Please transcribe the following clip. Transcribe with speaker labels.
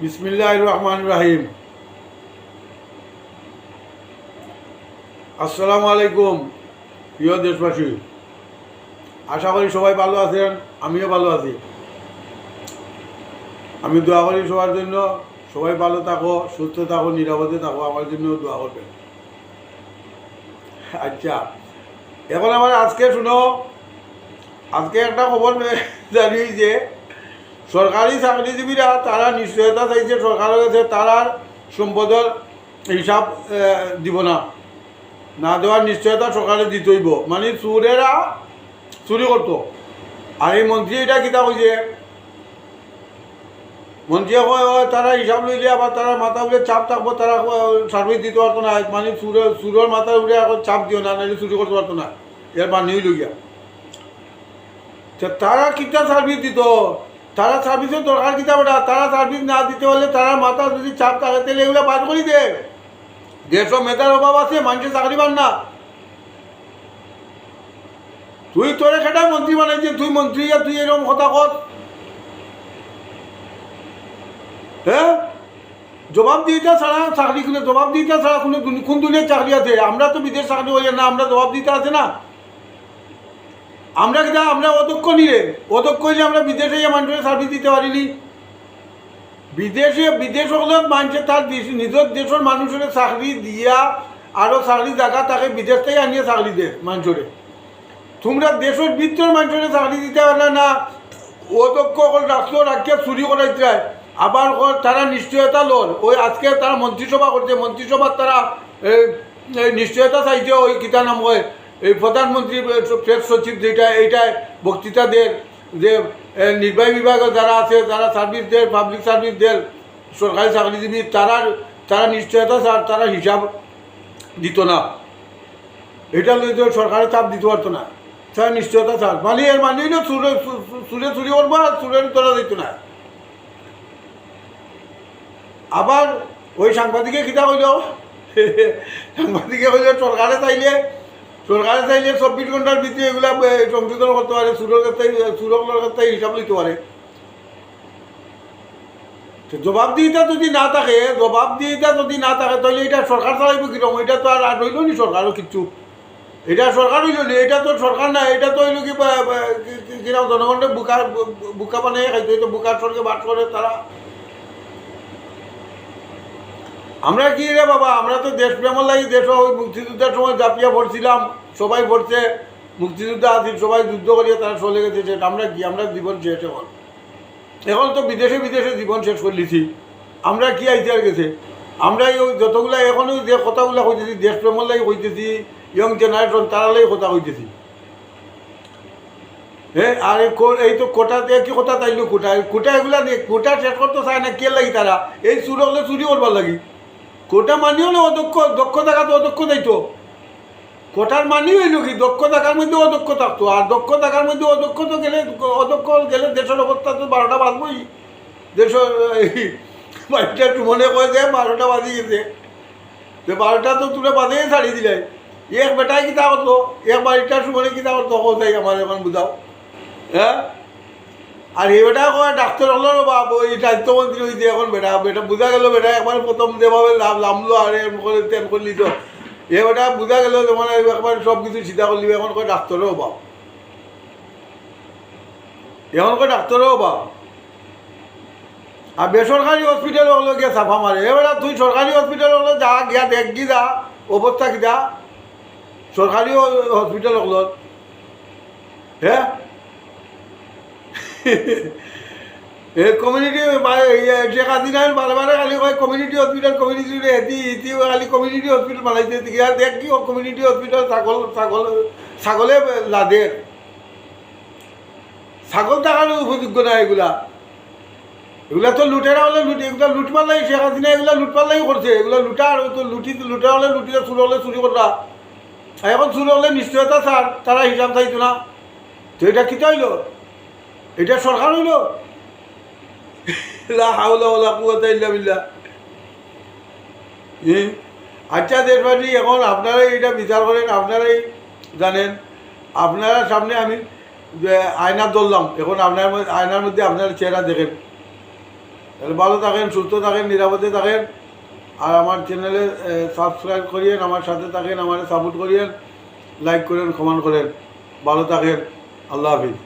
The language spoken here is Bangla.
Speaker 1: বিসমিল্লাহির রহমানির রহিম। আসসালামু আলাইকুম প্রিয় দেশবাসী, আশা করি সবাই ভালো আছেন, আমিও ভালো আছি। আমি দোয়া করি সবার জন্য, সবাই ভালো থাকো, সুস্থ থাকো, নিরাপদে থাকো, আমার জন্য দোয়া করবেন। আচ্ছা, এখন আমার আজকে শুনো, আজকে একটা খবর জানি যে সরকারি চাকরিজীবীরা তারা নিশ্চয়তা চাইছে সরকারের কাছে, তারা সম্পদের হিসাব দিব না, না দেওয়ার নিশ্চয়তা সরকারে দিতেইব। মানে চোরেরা চুরি করতো। আর এই মন্ত্রী এটা কিতা কইছে, মন্ত্রী কয় তারা হিসাব লইলে আবার তারা মাথা উঠে চাপ থাকবো, তারা সার্ভিস দিতে পারতো না। মানে চুরের মাথার উঠে এখন চাপ দিও না, নাহলে চুরি করতে পারতো না, এর বানিয়ে লইয়া। তারা কিতা সার্ভিস দিত, তারা সার্ভিসের দরকার কিতা বেটা, তারা সার্ভিস না দিতে হলে তারা মাথা যদি চাপ থাকে তাহলে এগুলো বাদ করি দে। দেড়শো মেধার অভাব আছে, মানুষের চাকরি পান না। তুই তোরে খেটা মন্ত্রী বানাইছে, তুই মন্ত্রী তুই এরকম কথা কর, হ্যাঁ? জবাবদিহিতা ছাড়া চাকরি খুলে, জবাবদিহিতা ছাড়া কোন দুনিয়ার চাকরি আছে? আমরা তো বিদেশ চাকরি করি না, আমরা জবাবদিহিতা আছে না? আমরা কিনা আমরা অদক্ষ নিলে, অদক্ষ হইলে আমরা বিদেশে গিয়ে মানুষের সার্ভিস দিতে পারিনি। বিদেশ হলে মানুষের তার নিজের দেশের মানুষের চাকরি দিয়া আরও চাকরি জায়গা তাকে বিদেশ থেকে আনিয়ে চাকরি দে মানুষের। তোমরা দেশের ভিতর মানুষের চাকরি দিতে পারলে না, অদক্ষ রাষ্ট্র রাখিয়া চুরি করাইতে আবার তারা নিশ্চয়তা লোন। ওই আজকে তারা মন্ত্রিসভা করছে, মন্ত্রিসভার তারা নিশ্চয়তা চাইছে। ওই কিতা নাম হয়, এই প্রধানমন্ত্রী প্রেস সচিব যেটা, এইটাই বক্তৃতা দেন যে নির্বাহী বিভাগে যারা আছে, যারা সার্ভিস দেয়, পাবলিক সার্ভিস দেয়, সরকারি চাকরিজীবী, তারা নিশ্চয়তা তারা হিসাব দিত না। এটা সরকারের চাপ দিতে পারতো না, তারা নিশ্চয়তা চাপ। মানে এর মানে হইল চুরি করবো আর চুরের তোলা দিত না। আবার ওই সাংবাদিকে কিতা কইল, সাংবাদিকে কইল সরকারে চাইলে 24 ঘন্টার ভিতরে এগুলা সংশোধন করতে পারে, চুরকর কাছে হিসাব নিতে পারে। জবাবদিহিতা যদি না থাকে, তাহলে এটা সরকার চালাইব কিরকম? এটা তো আর রইল নি সরকারও কিচ্ছু, এটা সরকার হইল নি, এটা তো সরকার না, এটা তো হইল কি কিরকম জনগণের বুকা বানিয়ে খাইতে হইতো, বুকার সঙ্গে বাস করে তারা। আমরা কি রে বাবা, আমরা তো দেশপ্রেমের লাগি, দেশ ওই মুক্তিযুদ্ধের সময় জাপিয়া পড়ছিলাম, সবাই পড়ছে, মুক্তিযুদ্ধ আছি, সবাই যুদ্ধ করিয়া তারা চলে গেছে। সেটা আমরা কি, আমরা জীবন শেষ এখন তো বিদেশে জীবন শেষ করলিছি, আমরা কি আইতে আর গেছে? আমরা এই যতগুলা এখনো যে কথাগুলো কইতেছি, দেশপ্রেমের লাগি কইতেছি, ইয়ং জেনারেশন তারা লাগি কথা কইতেছি। হ্যাঁ, আর এই তো কোটা দিয়ে কি কথা তাইলো, কোটা এগুলা দিয়ে কোটা শেষ করতে চায় না, কে লাগি তারা? এই চুরি হলে চুরি করবার লাগি। কোটা মানি হলে দক্ষ থাকা তো অদক্ষ যাইতো। কোটার মানি হইল কি, দক্ষ থাকার মধ্যে অদক্ষ থাকতো। আর দক্ষ থাকার মধ্যে অদক্ষ তো গেলে, অদক্ষ গেলে দেশের অবস্থা তো 12টা বাজবই। দেশের বাড়িটা মনে করে যে 12টা বাজি গেছে, 12টা তো তুলে বাজেই ছাড়ি দিলে। এক বেটায় কিতা করতো, এক বাড়িটার সময় কিতা করতো, কোথায় আমার এখন বুঝাও। হ্যাঁ, আর এই বেটা কয় ডাক্তার হলো বা ওই স্বাস্থ্যমন্ত্রী হয়েছে এখন। বেটা বোঝা গেল, বেটা একবার প্রথম যেভাবে নামলো আর এর মুখে তেল করলি, তো এ বেটা বোঝা গেল যে মানে একবার সব কিছু চিন্তা করলি। এখন কয় ডাক্তারও অভাব, এখন কয় ডাক্তারও অভাব। আর বেসরকারি হসপিটাল হলো গিয়ে চাফা মারে। এবার তুই সরকারি হসপিটাল হলো যা গিয়া দেখি যা অবস্থা কিনা সরকারি হসপিটাল হলো। হ্যাঁ, কমিউনিটি শেখ হাসিনার বারে খালি কয় কমিউনিটি হসপিটাল, কমিউনিটি খালি কমিউনিটি হসপিটাল বানাইছে। দেখ কি কমিউনিটি হসপিটাল ছাগলে লাদের, ছাগল থাকার উপযোগ্য না এগুলা। এগুলা তো লুটেরা হলে এগুলা লুটবার লাগে, শেখ হাসিনা এগুলা লুটবার লাগে করছে। এগুলো লুটা, আর তো লুটা হলে লুটিতে, চুর হলে চুরি করা। এখন চুর হলে নিশ্চয়তা ছাড়, তারা হিসাব চাইতো না। তো এটা কিতা হইল? এটা সরকার হইল? লা হাওলা ওয়ালা কুওয়াতা ইল্লা বিল্লাহ। আচ্ছা দেশবাসী, এখন আপনারাই এটা বিচার করেন, আপনারাই জানেন। আপনারা সামনে আমি আয়না ধরলাম, এখন আয়নার মধ্যে আপনার চেহারা দেখেন। তাহলে ভালো থাকেন, সুস্থ থাকেন, নিরাপদে থাকেন। আর আমার চ্যানেলে সাবস্ক্রাইব করিয়েন, আমার সাথে থাকেন, আমার সাপোর্ট করিয়েন, লাইক করেন, কমেন্ট করেন। ভালো থাকেন। আল্লাহ হাফিজ।